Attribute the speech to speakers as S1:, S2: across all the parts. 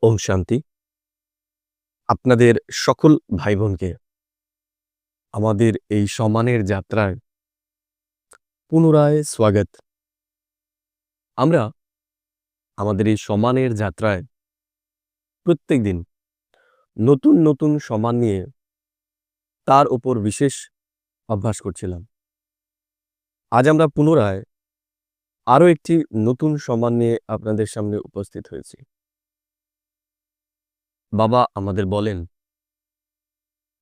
S1: ওম শান্তি। আপনাদের সকল ভাই বোনকে আমাদের এই সম্মানের যাত্রায় পুনরায় স্বাগত। আমরা আমাদের এই সম্মানের যাত্রায় প্রত্যেকদিন নতুন নতুন সম্মান নিয়ে তার উপর বিশেষ অভ্যাস করছিলাম। আজ আমরা পুনরায় আরো একটি নতুন সম্মান নিয়ে আপনাদের সামনে উপস্থিত হয়েছি। বাবা আমাদের বলেন,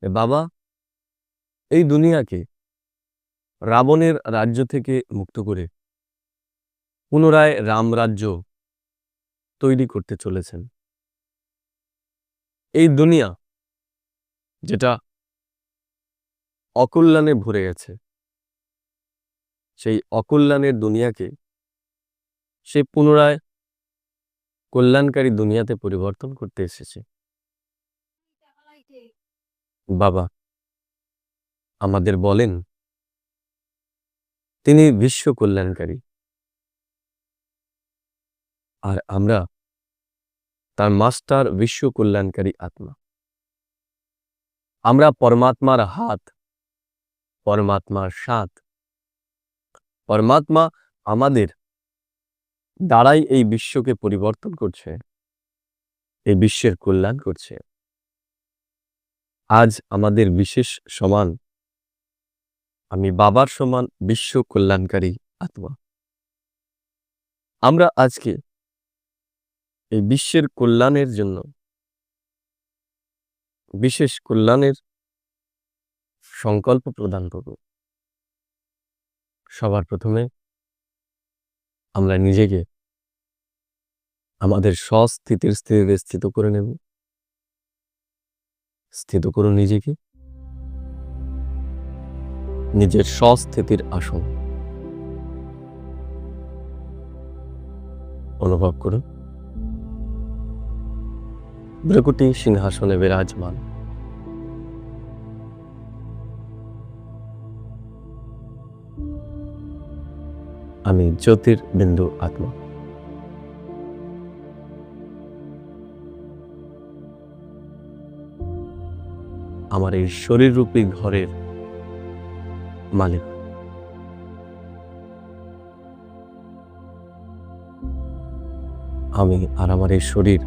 S1: বাবা, এই দুনিয়াকে রাবণের রাজ্য থেকে মুক্ত করে পুনরায় রামরাজ্য তৈরি করতে চলেছেন। এই দুনিয়া যেটা অকল্যাণে ভরে গেছে, সেই অকল্যাণের দুনিয়াকে সে পুনরায় কল্যাণকারী দুনিয়াতে পরিবর্তন করতে এসেছে। বাবা আমাদের বলেন, তিনি বিশ্ব কল্যাণকারী, আর আমরা তার মাস্টার বিশ্ব কল্যাণকারী আত্মা। আমরা পরমাত্মার হাত, পরমাত্মার সাথ। পরমাত্মা আমাদের দ্বারাই এই বিশ্বকে পরিবর্তন করছে, এই বিশ্বের কল্যাণ করছে। আজ আমাদের বিশেষ সমান, আমি বাবার সমান বিশ্ব কল্যাণকারী আত্মা। আমরা আজকে এই বিশ্বের কল্যাণের জন্য, বিশেষ কল্যাণের সংকল্প প্রদান করব। সবার প্রথমে আমরা নিজেকে আমাদের স্বস্থিতির স্থিতিতে স্থিত করে নেব। স্থিত করুন নিজেকে নিজের স্বস্থিতির আসন। অনুভব করুন ভ্রকুটি সিংহাসনে বিরাজমান। আমি জ্যোতির্বিন্দু আত্মা। আমার এই শরীররূপী ঘরের মালিক। আমি আর আমার এই শরীর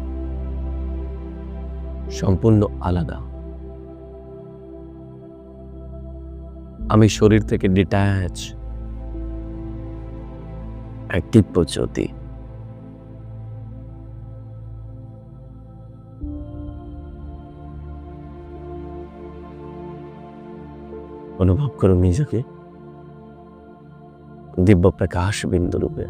S1: সম্পূর্ণ আলাদা। আমি শরীর থেকে ডিট্যাচ, এক দিব্য জ্যোতি। অনুভব করুন নিজেকে দিব্য প্রকাশ বিন্দু রূপে।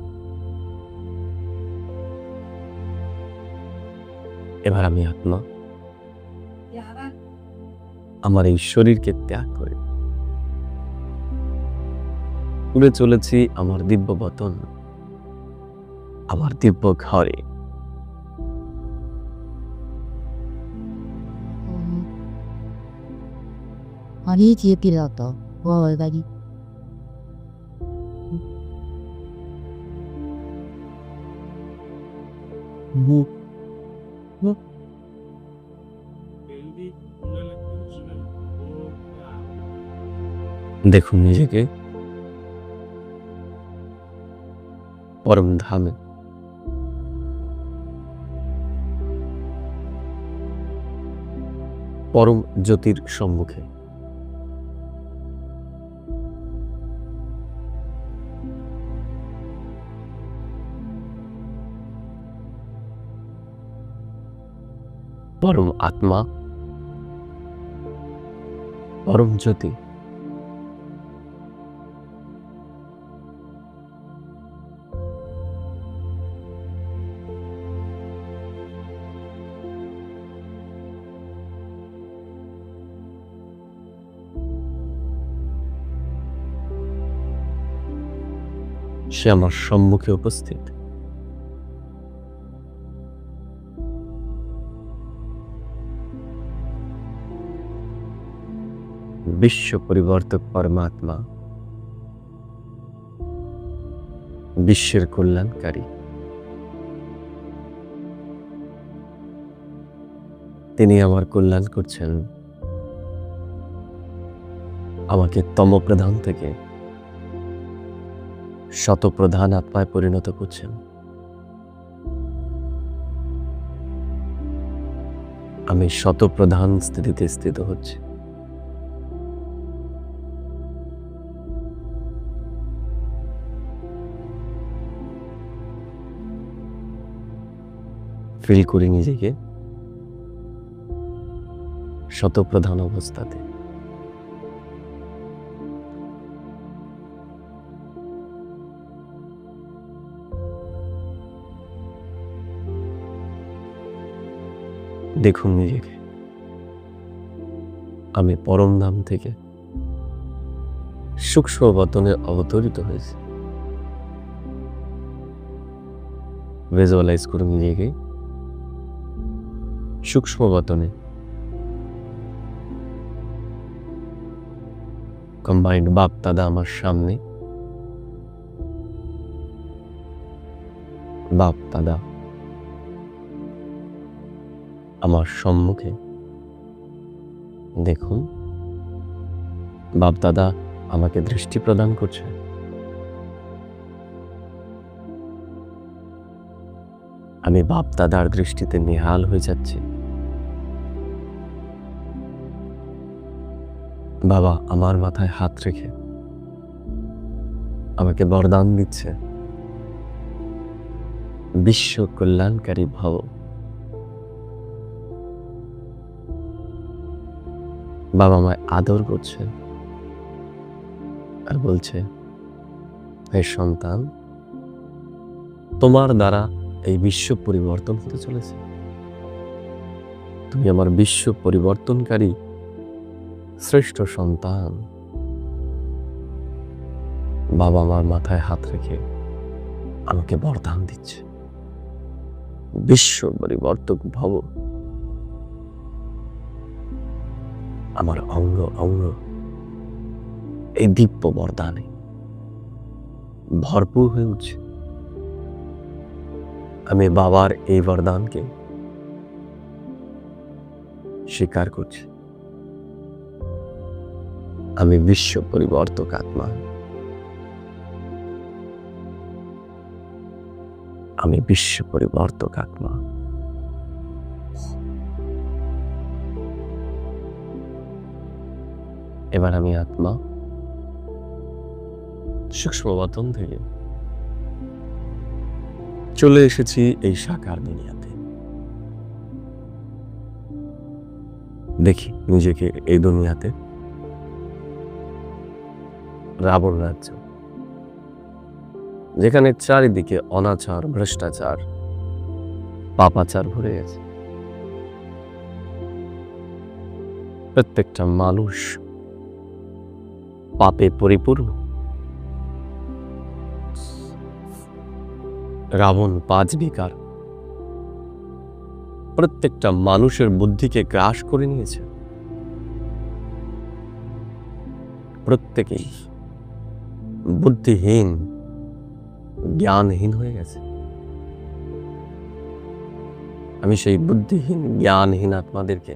S1: এবার আমি আত্মা আমার এই শরীরকে ত্যাগ করে উড়ে চলেছি আমার দিব্য বতন, আমার দিব্য ঘরে।
S2: 아니 뒤에 빌렸다. 와 얼마니? 뭐? 뭐?
S1: দেখুন নিজেকে পরম ধামে, পরম জ্যোতির সম্মুখে। পরম আত্মা, পরম জ্যোতি সে আমার সম্মুখে উপস্থিত। বিশ্ব পরিবর্তক পরমাত্মা, বিশ্বের কল্যাণকারী। তিনি আমার কল্যাণ করছেন, আমাকে তমপ্রধান থেকে শতপ্রধান আত্মায় পরিণত করছেন। আমি শতপ্রধান স্থিতিতে স্থিত হচ্ছি। ফিল করি নিজেকে শতপ্রধান অবস্থাতে। দেখুন নিজেকে আমি পরম ধাম থেকে সূক্ষ্ম বতনে অবতরিত হয়েছে। ভিজুয়ালাইজ করুন নিজেকে সূক্ষ্ম বতনে কম্বাইন্ড বাপ দাদা আমার সামনে, বাপ দাদা আমার সম্মুখে। দেখুন বাপ দাদা আমাকে দৃষ্টি প্রদান করছে। আমি বাপ দাদার দৃষ্টিতে নিহাল হয়ে যাচ্ছি। বাবা আমার মাথায় হাত রেখে আমাকে বরদান দিচ্ছে, বিশ্ব কল্যাণকারী ভব। বাবা আমায় আদর করছে আর বলছে, হে সন্তান, তোমার দ্বারা এই বিশ্ব পরিবর্তন হতে চলেছে। তুমি আমার বিশ্ব পরিবর্তনকারী শ্রেষ্ঠ সন্তান। বাবা আমার মাথায় হাত রেখে আমাকে বরদান দিচ্ছে, বিশ্ব পরিবর্তক ভব। আমার অঙ্গ অঙ্গ এই দিব্য বরদানে ভরপুর হয়ে উঠছে। আমি বাবার এই বরদানকে স্বীকার করছি। আমি বিশ্ব পরিবর্তক আত্মা। আমি বিশ্ব পরিবর্তক আত্মা। এবার আমি আত্মা সূক্ষ্ম বতন থেকে চলে এসেছি এই সাকার দুনিয়াতে। দেখি নিজেকে এই দুনিয়াতে রাবণ রাজ্য, যেখানে চারিদিকে অনাচার, ভ্রষ্টাচার, পাপাচার ভরে গেছে। প্রত্যেকটা মানুষ পাপে পরিপূর্ণ। রাবণ 5 বিকার প্রত্যেকটা মানুষের বুদ্ধিকে গ্রাস করে নিয়েছে। প্রত্যেকেই বুদ্ধিহীন, জ্ঞানহীন হয়ে গেছে। আমি সেই বুদ্ধিহীন, জ্ঞানহীন আত্মাদেরকে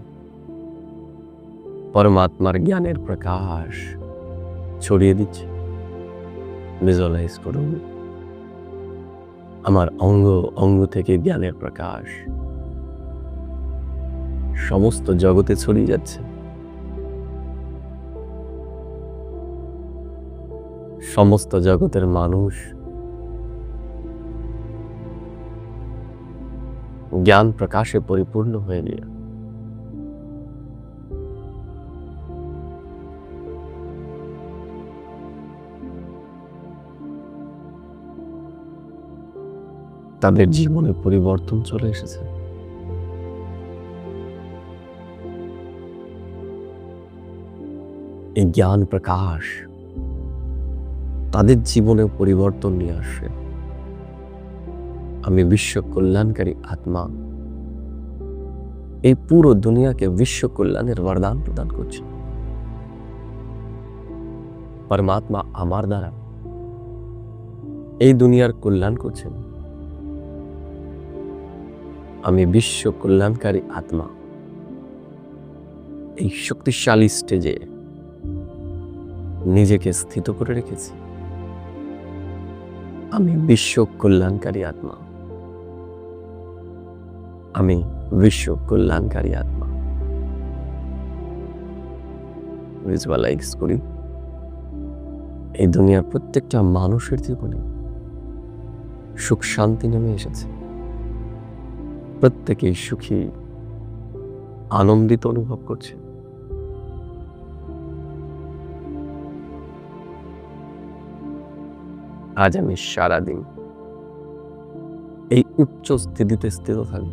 S1: পরমাত্মার জ্ঞানের প্রকাশ ছড়িয়ে দিচ্ছি। ভিজুয়ালাইজ করুন আমার অঙ্গ অঙ্গ থেকে জ্ঞানের প্রকাশ সমস্ত জগতে ছড়িয়ে যাচ্ছে। সমস্ত জগতের মানুষ জ্ঞান প্রকাশে পরিপূর্ণ হয়ে গিয়ে তাদের জীবনে পরিবর্তন চলে এসেছে। এই জ্ঞান প্রকাশ তাদের জীবনে পরিবর্তন নিয়ে আসে। আমি বিশ্ব কল্যাণকারী আত্মা এই পুরো দুনিয়াকে বিশ্ব কল্যাণের বরদান প্রদান করছি। পরমাত্মা আমার দ্বারা এই দুনিয়ার কল্যাণ করছেন। আমি বিশ্ব কল্যাণকারী আত্মা। এই শক্তিশালী স্টেজে নিজেকে স্থিত করে রেখেছি। আমি বিশ্ব কল্যাণকারী আত্মা। আমি বিশ্ব কল্যাণকারী আত্মা। ভিজুয়ালাইজ করি এই দুনিয়ার প্রত্যেকটা মানুষের জীবনে সুখ শান্তি নেমে এসেছে। প্রত্যেকেই সুখী, আনন্দিত অনুভব করছে। আজ আমি সারাদিন এই উচ্চ স্থিতিতে স্থিত থাকব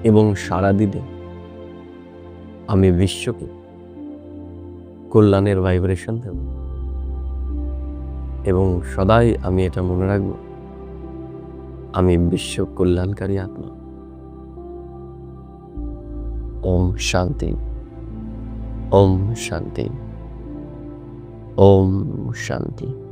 S1: এবং সারাদিনে আমি বিশ্বকে কল্যাণের ভাইব্রেশন দেব এবং সদাই আমি এটা মনে রাখব, আমি বিশ্ব কল্যাণকারী আত্মা। ওম শান্তি, ওম শান্তি, ওম শান্তি।